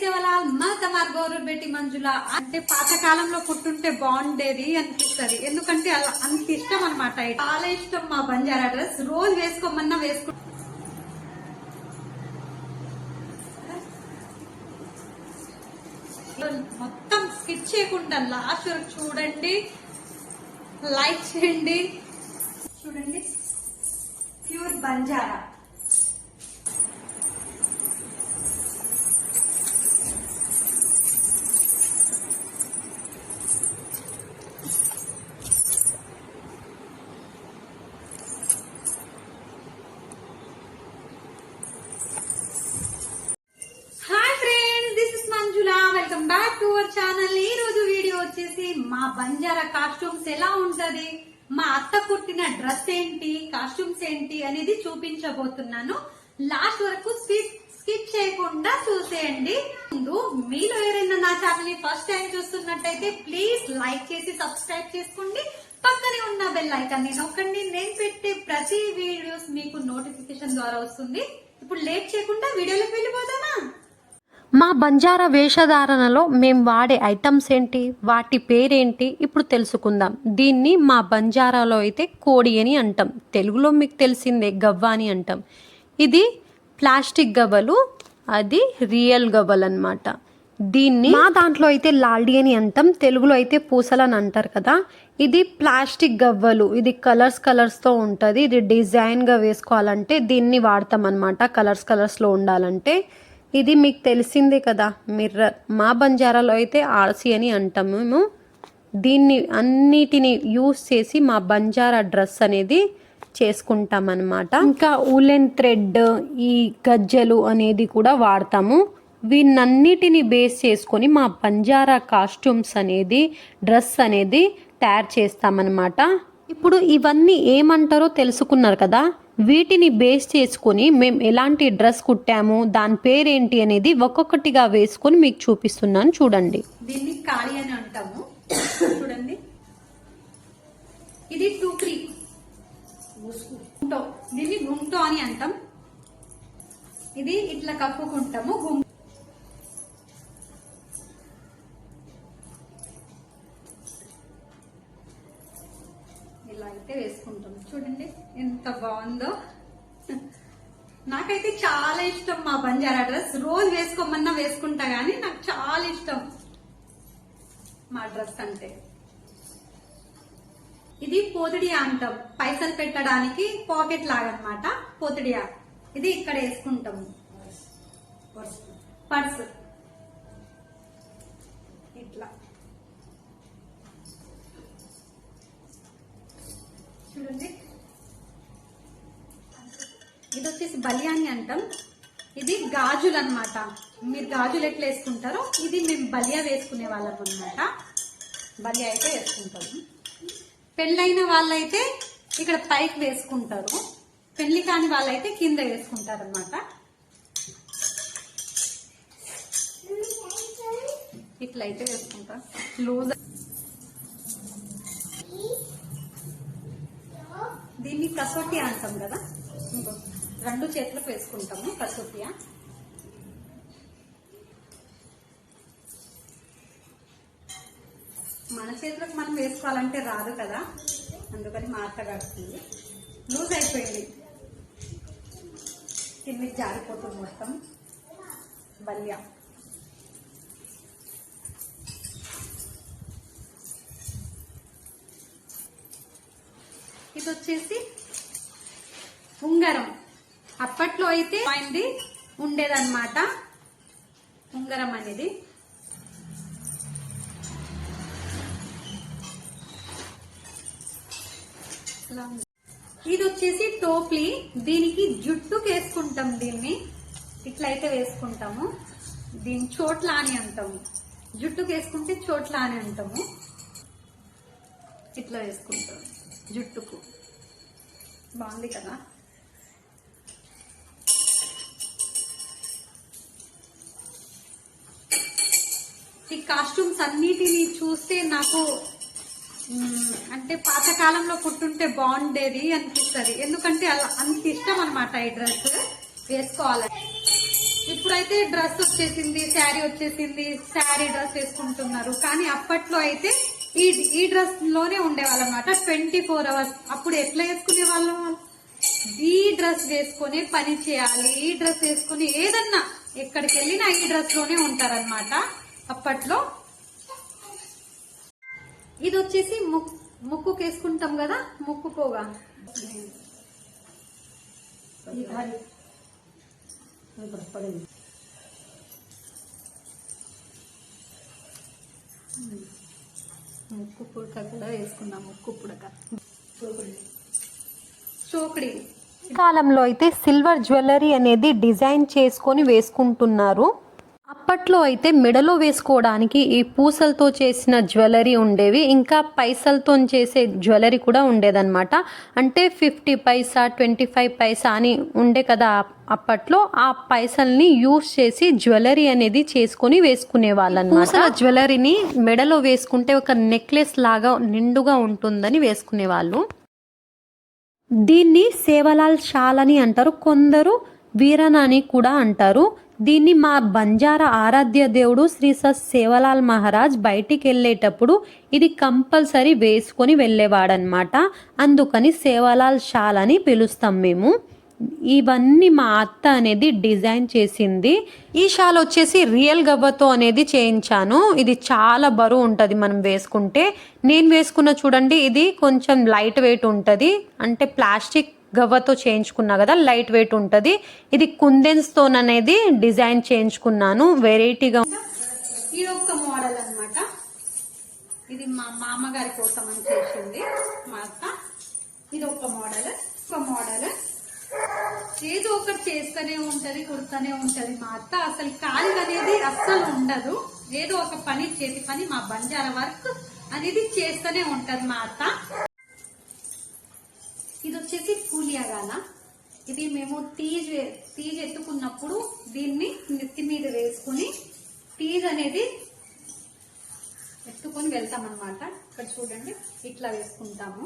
సేవలాల్ మా తమార్ గౌరవ్ బేటి మంజుల అంటే పాతకాలంలో పుట్టుంటే బాగుండేది అనిపిస్తుంది. ఎందుకంటే అలా అంత ఇష్టం అనమాట. చాలా ఇష్టం మా బంజారా డ్రెస్. రోజు వేసుకోమన్నా వేసుకో. మొత్తం స్కిప్ చేయకుండా లాస్ట్ వరకు చూడండి, లైక్ చేయండి. చూడండి, pure Banjara. Welcome back to our channel. ఈ రోజు వీడియో వచ్చేసి మా బంజారా కాస్ట్యూమ్స్ ఎలా ఉంటది, మా అత్త కుట్టిన డ్రెస్ ఏంటి, కాస్ట్యూమ్స్ ఏంటి అనేది చూపించబోతున్నాను. లాస్ట్ వరకు స్కిప్ చేయకుండా చూసేయండి. ముందు మీలో ఎవరైనా నా ఛానల్ ని ఫస్ట్ టైం చూస్తున్నట్టయితే ప్లీజ్ లైక్ చేసి సబ్స్క్రైబ్ చేసుకోండి. పక్కనే ఉన్న బెల్ ఐకాన్ ని నొక్కండి. నేను పెట్టే ప్రతి వీడియోస్ మీకు నోటిఫికేషన్ ద్వారా వస్తుంది. ఇప్పుడు లేట్ చేయకుండా వీడియోలోకి వెళ్ళిపోతామా. మా బంజారా వేషధారణలో మేము వాడే ఐటమ్స్ ఏంటి, వాటి పేరేంటి ఇప్పుడు తెలుసుకుందాం. దీన్ని మా బంజారాలో అయితే కోడి అని అంటాం, తెలుగులో మీకు తెలిసిందే గవ్వ అని అంటాం. ఇది ప్లాస్టిక్ గవ్వలు, అది రియల్ గవ్వలు అన్నమాట. దీన్ని మా దాంట్లో అయితే లాల్డీ అని అంటాం, తెలుగులో అయితే పూసలు అని అంటారు కదా. ఇది ప్లాస్టిక్ గవ్వలు, ఇది కలర్స్తో ఉంటుంది. ఇది డిజైన్గా వేసుకోవాలంటే దీన్ని వాడతాం అన్నమాట, కలర్స్లో ఉండాలంటే. ఇది మీకు తెలిసిందే కదా, మిర్రర్. మా బంజారాలో అయితే ఆర్సీ అని అంటాం మేము. దీన్ని అన్నిటిని యూస్ చేసి మా బంజారా డ్రెస్ అనేది చేసుకుంటాం అన్నమాట. ఇంకా ఊలెన్ థ్రెడ్, ఈ గజ్జలు అనేది కూడా వాడతాము. వీటన్నిటిని బేస్ చేసుకొని మా బంజారా కాస్ట్యూమ్స్ అనేది, డ్రెస్ అనేది తయారు చేస్తామన్నమాట. ఇప్పుడు ఇవన్నీ ఏమంటారో తెలుసుకున్నారు కదా. వీటిని బేస్ చేసుకొని మేము ఎలాంటి డ్రెస్ కుట్టాము, దాని పేరేంటి అనేది ఒక్కొక్కటిగా వేసుకొని మీకు చూపిస్తున్నాను, చూడండి. దీన్ని కాళీ అని అంటాము. చూడండి, ఇది టూక్రీ, దీన్ని గుంటో అని అంటాం. ఇది ఇట్లా కప్పుకుంటాము. ఇలా అయితే వేసుకుంటాం. చూడండి ఎంత బాగుందో. నాకైతే చాలా ఇష్టం మా బంజారా డ్రెస్. రోజు వేసుకోమన్నా వేసుకుంటా గానీ నాకు చాలా ఇష్టం మా డ్రెస్ అంటే. ఇది పోతిడియా అంటాం, పైసలు పెట్టడానికి పాకెట్ లాగా అన్నమాట. పోతిడియా ఇది ఇక్కడ వేసుకుంటాము. పర్స్ ఇట్లా చూడండి. ఇది వచ్చేసి బలియాని అంటాం. ఇది గాజులు అన్నమాట. మీరు గాజులు ఎట్లా వేసుకుంటారో ఇది మేము బలియా వేసుకునే వాళ్ళం అన్నమాట. బలియా అయితే వేసుకుంటాము. పెళ్ళైన వాళ్ళైతే ఇక్కడ పైకి వేసుకుంటారు, పెళ్లి కాని వాళ్ళైతే కింద వేసుకుంటారు అన్నమాట. ఇట్లా అయితే వేసుకుంటారు లూజ్. దీన్ని కసోటియా అంటాం కదా, రెండు చేతులకు వేసుకుంటాము కసోటియా. మన చేతులకు మనం వేసుకోవాలంటే రాదు కదా, అందుకని మా అత్త కడుతుంది. లూజ్ అయిపోయింది, కిందికి జారిపోతుంది మొత్తం. బల్యా ఇది వచ్చేసి ఉంగరం. అప్పట్లో అయితే అయింది ఉండేదన్నమాట ఉంగరం అనేది. ఇది వచ్చేసి టోప్లీ. దీనికి జుట్టుకు వేసుకుంటాం, దీన్ని ఇట్లయితే వేసుకుంటాము. దీని చోట్ల అని అంటాము, జుట్టుకు వేసుకుంటే చోట్ల అని అంటాము. ఇట్లా వేసుకుంటాము జుట్టుకు. బాగుంది కదా. ఈ కాస్ట్యూమ్స్ అన్నిటిని చూస్తే నాకు అంటే పాతకాలంలో పుట్టుంటే బాగుండేది అనిపిస్తుంది. ఎందుకంటే అలా అంత ఇష్టం అనమాట ఈ డ్రెస్ వేసుకోవాలి. ఇప్పుడైతే డ్రెస్ వచ్చేసింది, శారీ వచ్చేసింది, శారీ డ్రెస్ వేసుకుంటున్నారు. కానీ అప్పట్లో అయితే ఈ డ్రెస్ లోనే ఉండేవాళ్ళు అనమాట 24 hours. అప్పుడు ఎట్లా వేసుకునే వాళ్ళం? ఈ డ్రెస్ వేసుకుని పని చేయాలి, ఈ డ్రెస్ వేసుకుని ఏదన్నా ఎక్కడికి వెళ్ళినా ఈ డ్రెస్ లోనే ఉంటారనమాట అప్పట్లో. ఇది వచ్చేసి ముక్కుకు వేసుకుంటాం కదా, ముక్కు పోగా. ముక్కు పుడక కూడా వేసుకున్నాం. ముక్కు పుడక, చోకడి. ఈ కాలంలో అయితే సిల్వర్ జ్యువెలరీ అనేది డిజైన్ చేసుకొని వేసుకుంటున్నారు. అప్పట్లో అయితే మెడలో వేసుకోవడానికి ఈ పూసలతో చేసిన జ్యువెలరీ ఉండేవి, ఇంకా పైసలతో చేసే జ్యువెలరీ కూడా ఉండేదన్నమాట. అంటే 50 పైసా 25 పైసా అని ఉండే కదా అప్పట్లో. ఆ పైసల్ని యూస్ చేసి జ్యువెలరీ అనేది చేసుకొని వేసుకునే వాళ్ళన్నమాట. పూసల జ్యువెలరీని మెడలో వేసుకుంటే ఒక నెక్లెస్ లాగా నిండుగా ఉంటుందని వేసుకునే వాళ్ళు. దీన్ని సేవలాల్ షాల్ అని అంటారు, కొందరు వీరన్ అని కూడా అంటారు. దీన్ని మా బంజారా ఆరాధ్య దేవుడు శ్రీ సేవలాల్ మహారాజ్ బయటికి వెళ్ళేటప్పుడు ఇది కంపల్సరీ వేసుకొని వెళ్ళేవాడనమాట. అందుకని సేవలాల్ షాల్ అని పిలుస్తాం మేము. ఇవన్నీ మా అత్త అనేది డిజైన్ చేసింది. ఈ షాల్ వచ్చేసి రియల్ గవ్వతో అనేది చేయించాను. ఇది చాలా బరువు ఉంటుంది మనం వేసుకుంటే. నేను వేసుకున్న చూడండి, ఇది కొంచెం లైట్ వెయిట్ ఉంటుంది. అంటే ప్లాస్టిక్ గవ్వతో చేయించుకున్నా కదా, లైట్ వెయిట్ ఉంటుంది. ఇది కుందెన్స్ అనేది డిజైన్ చేయించుకున్నాను, వెరైటీగా. ఇది ఒక మోడల్ అన్నమాట. ఇది మా మామగారి కోసం అని చేసింది మా అత్త. ఇది ఒక మోడల్. ఏదో ఒకటి చేస్తూనే ఉంటది, కుడుతూనే ఉంటది మా అత్త. అసలు ఖాళీ అనేది అస్సలు ఉండదు. ఏదో ఒక పని, చేతి పని, మా బంజారా వర్క్ అనేది చేస్తూనే ఉంటది మా అత్త. ఇది వచ్చేసి పూలియాగాల. ఇది మేము తీజ్ ఎత్తుకున్నప్పుడు దీన్ని నెత్తి మీద వేసుకుని తీజ్ అనేది ఎత్తుకొని వెళ్తాం అనమాట. ఇక్కడ చూడండి, ఇట్లా వేసుకుంటాము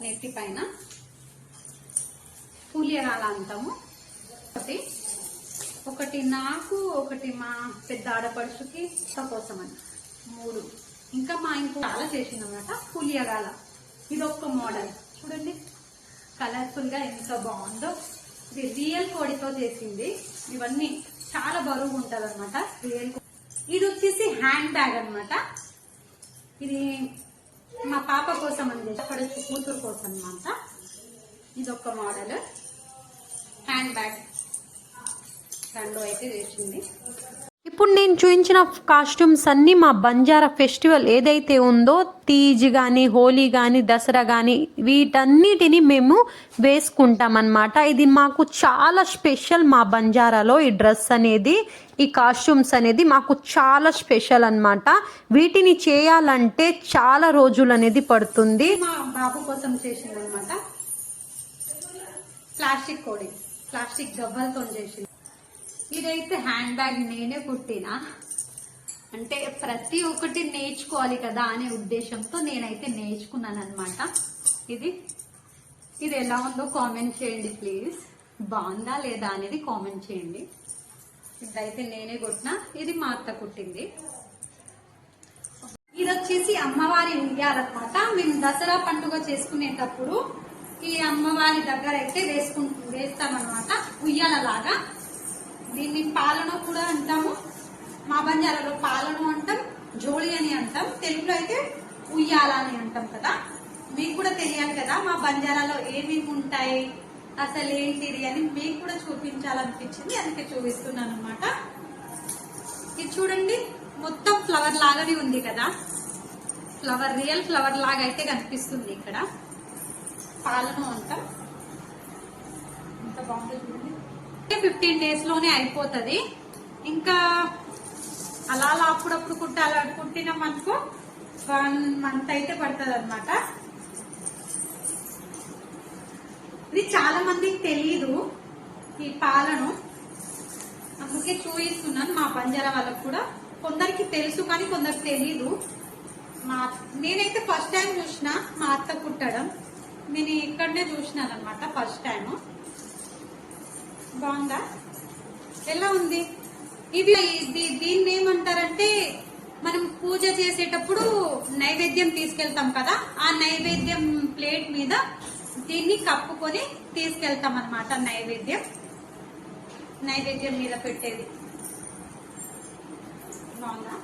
నెత్తి పైన. పూలియాగాల అంటాము. ఒకటి నాకు, ఒకటి మా పెద్ద ఆడపడుచుకి కోసం అని 3. ఇంకా మా ఇంకో చాలా చేసిందన్నమాట పూలియాగాల. ఇది ఒక్క మోడల్ చూడండి, కలర్ఫుల్ గా ఎంత బాగుందో. ఇది రియల్ కోడితో చేసింది. ఇవన్నీ చాలా బరువు ఉంటది అనమాట రియల్. ఇది వచ్చేసి హ్యాండ్ బ్యాగ్ అనమాట. ఇది మా పాప కోసం అని చేసి కూతురు కోసం అనమాట. ఇది ఒక మోడల్ హ్యాండ్ బ్యాగ్, రెండు అయితే చేసింది. ఇప్పుడు నేను చూపించిన కాస్ట్యూమ్స్ అన్నీ మా బంజారా ఫెస్టివల్ ఏదైతే ఉందో, తీజ్ కానీ, హోలీ కానీ, దసరా కానీ, వీటన్నిటిని మేము వేసుకుంటాం అన్నమాట. ఇది మాకు చాలా స్పెషల్. మా బంజారాలో ఈ డ్రెస్ అనేది, ఈ కాస్ట్యూమ్స్ అనేది మాకు చాలా స్పెషల్ అన్నమాట. వీటిని చేయాలంటే చాలా రోజులు అనేది పడుతుంది. మా బాబు కోసం చేసింది అనమాట. ప్లాస్టిక్ కోడి, ప్లాస్టిక్ గవ్వలతో చేసింది. ఇదైతే హ్యాండ్ బ్యాగ్ నేనే కుట్టినా. అంటే ప్రతి ఒక్కటి నేర్చుకోవాలి కదా అనే ఉద్దేశంతో నేనైతే నేర్చుకున్నాను అనమాట. ఇది ఎలా ఉందో కామెంట్ చేయండి ప్లీజ్. బాగుందా లేదా అనేది కామెంట్ చేయండి. ఇదైతే నేనే కుట్టినా. ఇది మా అత్త కుట్టింది. ఇది వచ్చేసి అమ్మవారి ఉయ్యాలన్నమాట. మేము దసరా పండుగ చేసుకునేటప్పుడు ఈ అమ్మవారి దగ్గర అయితే వేస్తామన్నమాట, ఉయ్యాలలాగా. దీన్ని పాలను కూడా అంటాము. మా బంజారాలో పాలను అంటాం, జోళి అని అంటాం. తెలుగులో అయితే ఉయ్యాల అని అంటాం కదా. మీకు కూడా తెలియాలి కదా మా బంజారాలో ఏమేమి ఉంటాయి, అసలు ఏంటిది అని మీకు కూడా చూపించాలనిపించింది, అందుకే చూపిస్తున్నాను అనమాట. ఇది చూడండి, మొత్తం ఫ్లవర్ లాగానే ఉంది కదా. ఫ్లవర్, రియల్ ఫ్లవర్ లాగా అయితే కనిపిస్తుంది. ఇక్కడ పాలను అంటాం. ఎంత బాగుంటుంది చూడండి. 15 days లోనే అయిపోతుంది. ఇంకా అలా అప్పుడప్పుడు కుట్టినాం అనుకో 1 month అయితే పడుతుంది అనమాట. ఇది చాలా మందికి తెలీదు ఈ పాలను, అందుకే చూపిస్తున్నాను. మా బంజారా వాళ్ళకు కూడా కొందరికి తెలుసు కానీ కొందరికి తెలీదు. నేనైతే ఫస్ట్ టైం చూసిన మా అత్త కుట్టడం. నేను ఇక్కడనే చూసినాను అనమాట ఫస్ట్ టైం. బాగుందా? ఎలా ఉంది? ఇవి దీన్ని ఏమంటారంటే మనం పూజ చేసేటప్పుడు నైవేద్యం తీసుకెళ్తాం కదా, ఆ నైవేద్యం ప్లేట్ మీద దీన్ని కప్పుకొని తీసుకెళ్తాం అన్నమాట. నైవేద్యం మీద పెట్టేది. బాగుందా?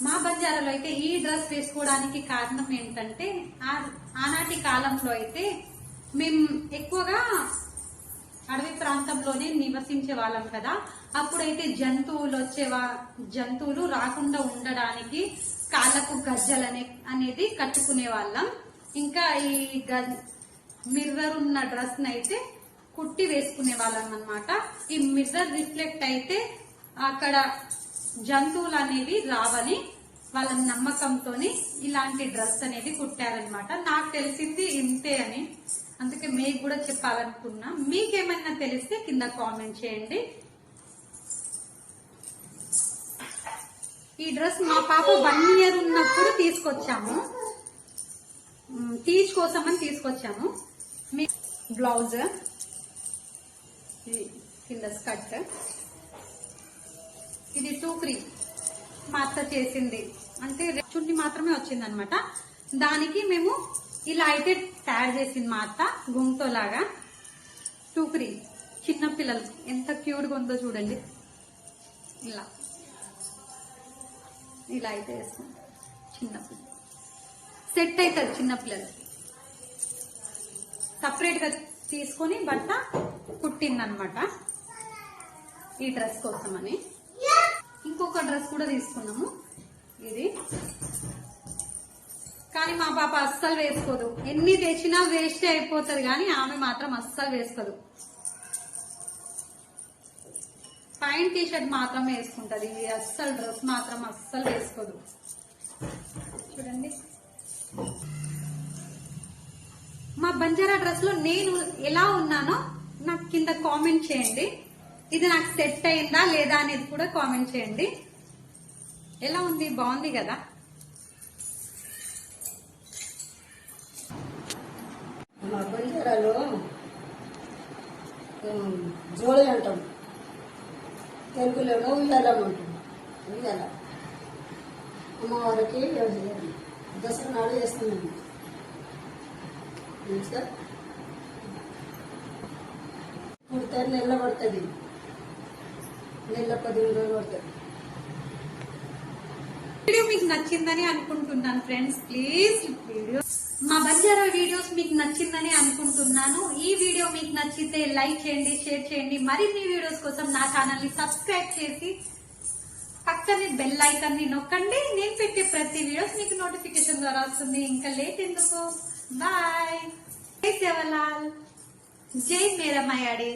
మా బంజారాలో అయితే ఈ డ్రెస్ వేసుకోవడానికి కారణం ఏంటంటే ఆనాటి కాలంలో అయితే మేము ఎక్కువగా అడవి ప్రాంతంలోనే నివసించే వాళ్ళం కదా. అప్పుడైతే జంతువులు రాకుండా ఉండడానికి కాళ్ళకు గజ్జలు అనేది కట్టుకునే వాళ్ళం. ఇంకా ఈ మిర్రర్ ఉన్న డ్రెస్ అయితే కుట్టి వేసుకునే వాళ్ళం అన్నమాట. ఈ మిర్రర్ రిఫ్లెక్ట్ అయితే అక్కడ జంతువులు అనేవి రావని వాళ్ళ నమ్మకంతో ఇలాంటి డ్రెస్ అనేది కుట్టారనమాట. నాకు తెలిసింది ఇంతే అని, అందుకే మీకు కూడా చెప్పాలనుకున్నా. మీకేమైనా తెలిస్తే కింద కామెంట్ చేయండి. ఈ డ్రెస్ మా పాప 1 year ఉన్నప్పుడు తీసుకొచ్చాము, టీచ్ కోసం అని తీసుకొచ్చాము. మీ బ్లౌజ్ కింద స్కర్ట్, ఇది 2 మా అత్త చేసింది, అంటే చున్ని మాత్రమే వచ్చింది అనమాట. దానికి మేము ఇలా అయితే తయారు చేసింది మా అత్త, గుంతో లాగా. 2 చిన్న పిల్లలు ఎంత క్యూట్ గా ఉందో చూడండి. ఇలా అయితే వేస్తాం. చిన్నపిల్లలు సెట్ అవుతుంది. చిన్నపిల్లలకి సపరేట్ గా తీసుకొని బట్ట కుట్టిందనమాట ఈ డ్రెస్ కోసం అని. ఇంకొక డ్రెస్ కూడా తీసుకున్నాము ఇది, కానీ మా పాప అస్సలు వేసుకోదు. ఎన్ని తెచ్చినా వేస్ట్ అయిపోతుంది, కానీ ఆమె మాత్రం అస్సలు వేసుకోదు. ప్యాంట్ టీషర్ట్ మాత్రమే వేసుకుంటది, అస్సలు డ్రెస్ మాత్రం అస్సలు వేసుకోదు. చూడండి, మా బంజారా డ్రెస్ లో నేను ఎలా ఉన్నానో నాకు కింద కామెంట్ చేయండి. ఇది నాకు సెట్ అయిందా లేదా అనేది కూడా కామెంట్ చేయండి. ఎలా ఉంది? బాగుంది కదా? మా బంజారాలో జోళి అంటాం, తెలుగులోనో ఉయ్యాలం అంటాం. ఉయ్యాల అమ్మవారికి దసరా నాడు చేస్తున్నాము. కుడితే నెల పడుతుంది, నెల 15 రోజులు పడుతుంది. వీడియో మీకు నచ్చిందని అనుకుంటున్నాను ఫ్రెండ్స్. ప్లీజ్ మా బంజారా వీడియోస్ మీకు నచ్చిందని అనుకుంటున్నాను. ఈ వీడియో మీకు నచ్చితే లైక్ చేయండి, షేర్ చేయండి. మరిన్ని వీడియోస్ కోసం నా ఛానల్ ని సబ్స్క్రైబ్ చేసి పక్కనే బెల్ ఐకాన్ ని నొక్కండి. నేను పెట్టే ప్రతి వీడియోస్ మీకు నోటిఫికేషన్ ద్వారా వస్తుంది. ఇంకా లేట్ ఎందుకు? బాయ్. జై సేవలాల్, జై మేరా మాయాడే.